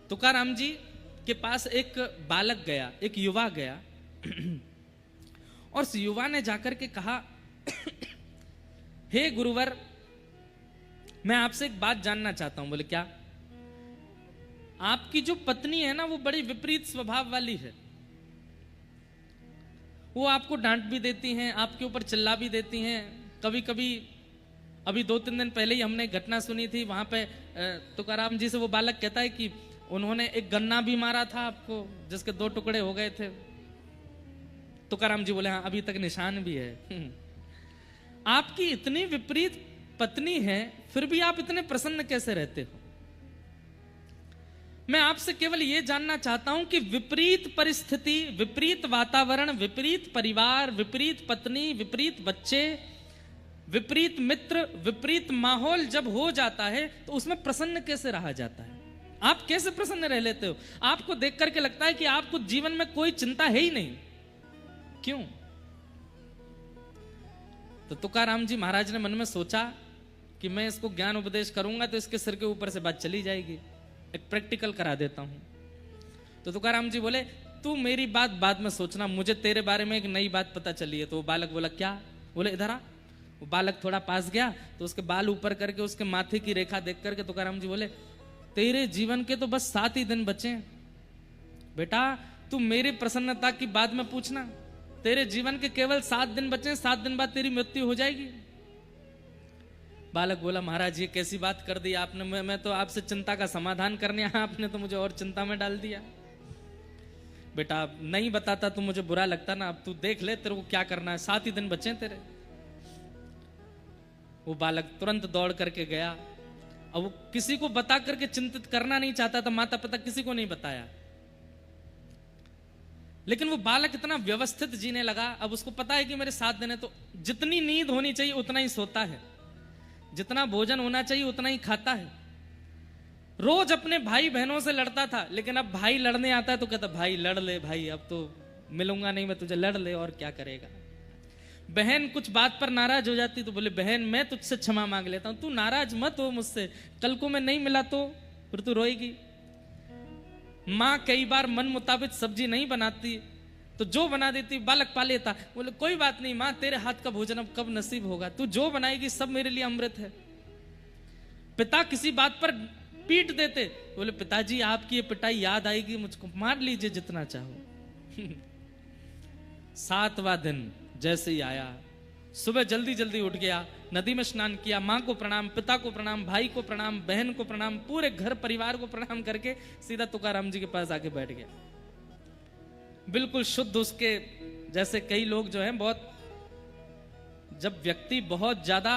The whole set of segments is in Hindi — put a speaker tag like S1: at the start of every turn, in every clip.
S1: तुकाराम जी के पास एक बालक गया, एक युवा गया और उस युवा ने जाकर के कहा, हे गुरुवर, मैं आपसे एक बात जानना चाहता हूं। बोले क्या? आपकी जो पत्नी है ना, वो बड़ी विपरीत स्वभाव वाली है। वो आपको डांट भी देती हैं, आपके ऊपर चिल्ला भी देती हैं। कभी कभी अभी 2-3 दिन पहले ही हमने घटना सुनी थी, वहां पे तुकाराम जी से वो बालक कहता है कि उन्होंने एक गन्ना भी मारा था आपको, जिसके 2 टुकड़े हो गए थे। तुकाराम जी बोले हाँ, अभी तक निशान भी है। आपकी इतनी विपरीत पत्नी है, फिर भी आप इतने प्रसन्न कैसे रहते हो? मैं आपसे केवल यह जानना चाहता हूं कि विपरीत परिस्थिति, विपरीत वातावरण, विपरीत परिवार, विपरीत पत्नी, विपरीत बच्चे, विपरीत मित्र, विपरीत माहौल जब हो जाता है तो उसमें प्रसन्न कैसे रहा जाता है? आप कैसे प्रसन्न रह लेते हो? आपको देख करके लगता है कि आपको जीवन में कोई चिंता है ही नहीं। क्यों? तो तुकाराम जी महाराज ने मन में सोचा कि मैं इसको ज्ञान उपदेश करूंगा तो इसके सिर के ऊपर से बात चली जाएगी, एक प्रैक्टिकल करा देता हूं। तो तुकाराम जी बोले, तू मेरी बात बाद में सोचना, मुझे तेरे बारे में एक नई बात पता चली है। तो वो बालक बोला, क्या? बोले इधर आ। वो बालक थोड़ा पास गया तो उसके बाल ऊपर करके उसके माथे की रेखा देख करके तुकाराम जी बोले, तेरे जीवन के तो बस 7 ही दिन बचे हैं बेटा, तू मेरी प्रसन्नता की बाद में पूछना। तेरे जीवन के केवल 7 दिन बचे हैं, 7 दिन बाद तेरी मृत्यु हो जाएगी। बालक बोला, महाराज ये कैसी बात कर दी आपने, मैं तो आपसे चिंता का समाधान करने आया, आपने तो मुझे और चिंता में डाल दिया। बेटा नहीं बताता तो मुझे बुरा लगता ना, अब तू देख ले तेरे को क्या करना है, 7 ही दिन बचे तेरे। वो बालक तुरंत दौड़ करके गया। अब वो किसी को बता करके चिंतित करना नहीं चाहता था, माता पिता किसी को नहीं बताया, लेकिन वो बालक इतना व्यवस्थित जीने लगा। अब उसको पता है कि मेरे 7 दिन है, तो जितनी नींद होनी चाहिए उतना ही सोता है, जितना भोजन होना चाहिए उतना ही खाता है। रोज अपने भाई बहनों से लड़ता था, लेकिन अब भाई लड़ने आता है तो कहता, भाई लड़ ले भाई, अब तो मिलूंगा नहीं मैं तुझे, लड़ ले और क्या करेगा। बहन कुछ बात पर नाराज हो जाती तो बोले, बहन मैं तुझसे क्षमा मांग लेता हूं, तू नाराज मत हो मुझसे, कल को मैं नहीं मिला तो फिर तू रोएगी। माँ कई बार मन मुताबिक सब्जी नहीं बनाती तो जो बना देती बालक पा लेता। बोले कोई बात नहीं माँ, तेरे हाथ का भोजन अब कब नसीब होगा, तू जो बनाएगी सब मेरे लिए अमृत है। पिता किसी बात पर पीट देते, बोले पिताजी आपकी ये पिटाई याद आएगी मुझको, मार लीजिए जितना चाहो। 7वां दिन जैसे ही आया, सुबह जल्दी जल्दी उठ गया, नदी में स्नान किया, माँ को प्रणाम, पिता को प्रणाम, भाई को प्रणाम, बहन को प्रणाम, पूरे घर परिवार को प्रणाम करके सीधा तुकाराम जी के पास आके बैठ गया। बिल्कुल शुद्ध उसके जैसे। कई लोग जो हैं बहुत, जब व्यक्ति बहुत ज्यादा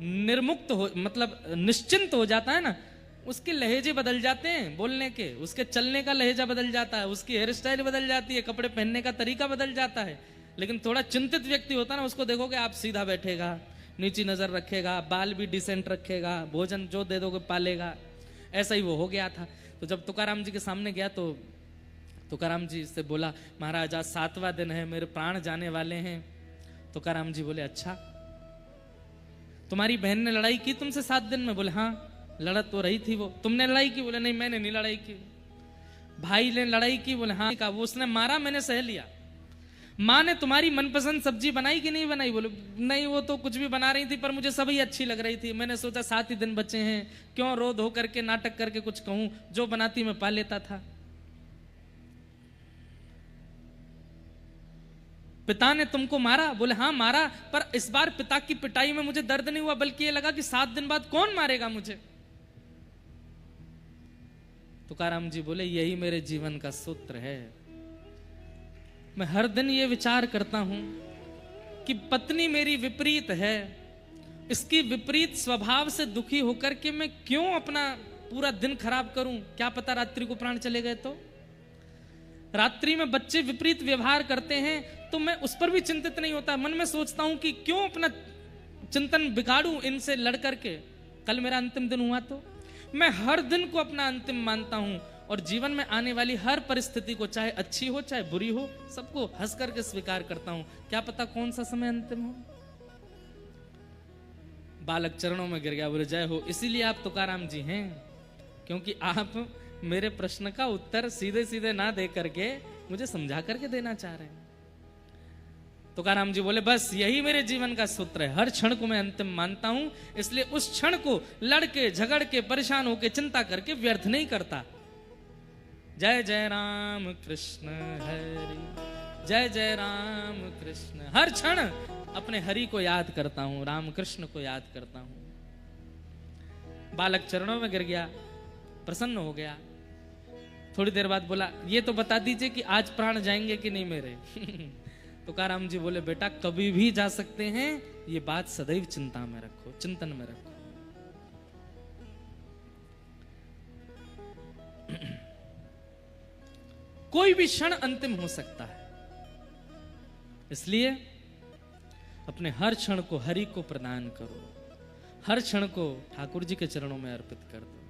S1: निर्मुक्त हो, मतलब निश्चिंत हो जाता है ना, उसके लहजे बदल जाते हैं बोलने के, उसके चलने का लहजा बदल जाता है, उसकी हेयर स्टाइल बदल जाती है, कपड़े पहनने का तरीका बदल जाता है। लेकिन थोड़ा चिंतित व्यक्ति होता है ना, उसको देखोगे आप सीधा बैठेगा, नीची नजर रखेगा, बाल भी डिसेंट रखेगा, भोजन जो दे दोगे पालेगा। ऐसा ही वो हो गया था। तो जब तुकाराम जी के सामने गया तो तुकाराम जी से बोला, महाराज आज 7वां दिन है, मेरे प्राण जाने वाले हैं। तुकाराम जी बोले, अच्छा तुम्हारी बहन ने लड़ाई की तुमसे 7 दिन में? बोले हाँ लड़ तो रही थी वो। तुमने लड़ाई की? बोले नहीं मैंने नहीं लड़ाई की। भाई ने लड़ाई की? बोले हाँ। वो उसने मारा, मैंने सह लिया। माँ ने तुम्हारी मनपसंद सब्जी बनाई कि नहीं बनाई? बोले नहीं वो तो कुछ भी बना रही थी, पर मुझे सभी अच्छी लग रही थी, मैंने सोचा 7 ही दिन बचे हैं, क्यों रो धो करके नाटक करके कुछ कहूं, जो बनाती मैं पा लेता था। पिता ने तुमको मारा? बोले हाँ मारा, पर इस बार पिता की पिटाई में मुझे दर्द नहीं हुआ, बल्कि ये लगा कि 7 दिन बाद कौन मारेगा मुझे। तुकाराम जी बोले यही मेरे जीवन का सूत्र है। मैं हर दिन ये विचार करता हूं कि पत्नी मेरी विपरीत है, इसकी विपरीत स्वभाव से दुखी होकर के मैं क्यों अपना पूरा दिन खराब करूं। क्या पता रात्रि को प्राण चले गए तो। रात्रि में बच्चे विपरीत व्यवहार करते हैं तो मैं उस पर भी चिंतित नहीं होता, मन में सोचता हूं कि क्यों अपना चिंतन बिगाड़ूं इनसे लड़ करके, कल मेरा अंतिम दिन हुआ तो। मैं हर दिन को अपना अंतिम मानता हूं और जीवन में आने वाली हर परिस्थिति को, चाहे अच्छी हो चाहे बुरी हो, सबको हंस करके स्वीकार करता हूं। क्या पता कौन सा समय अंतिम हो। बालक चरणों में गिर गया, बोले जय हो, इसीलिए आप तुकाराम जी हैं। क्योंकि आप मेरे प्रश्न का उत्तर सीधे सीधे ना दे करके मुझे समझा करके देना चाह रहे हैं। तुकाराम जी बोले बस यही मेरे जीवन का सूत्र है, हर क्षण को मैं अंतिम मानता हूं, इसलिए उस क्षण को लड़के झगड़ के परेशान होके चिंता करके व्यर्थ नहीं करता। जय जय राम कृष्ण हरि, जय जय राम कृष्ण। हर क्षण अपने हरि को याद करता हूं, राम कृष्ण को याद करता हूं। बालक चरणों में गिर गया, प्रसन्न हो गया। थोड़ी देर बाद बोला ये तो बता दीजिए कि आज प्राण जाएंगे कि नहीं मेरे। तुकाराम जी बोले बेटा कभी भी जा सकते हैं, ये बात सदैव चिंता में रखो, चिंतन में रखो। कोई भी क्षण अंतिम हो सकता है, इसलिए अपने हर क्षण को हरि को प्रदान करो, हर क्षण को ठाकुर जी के चरणों में अर्पित कर दो।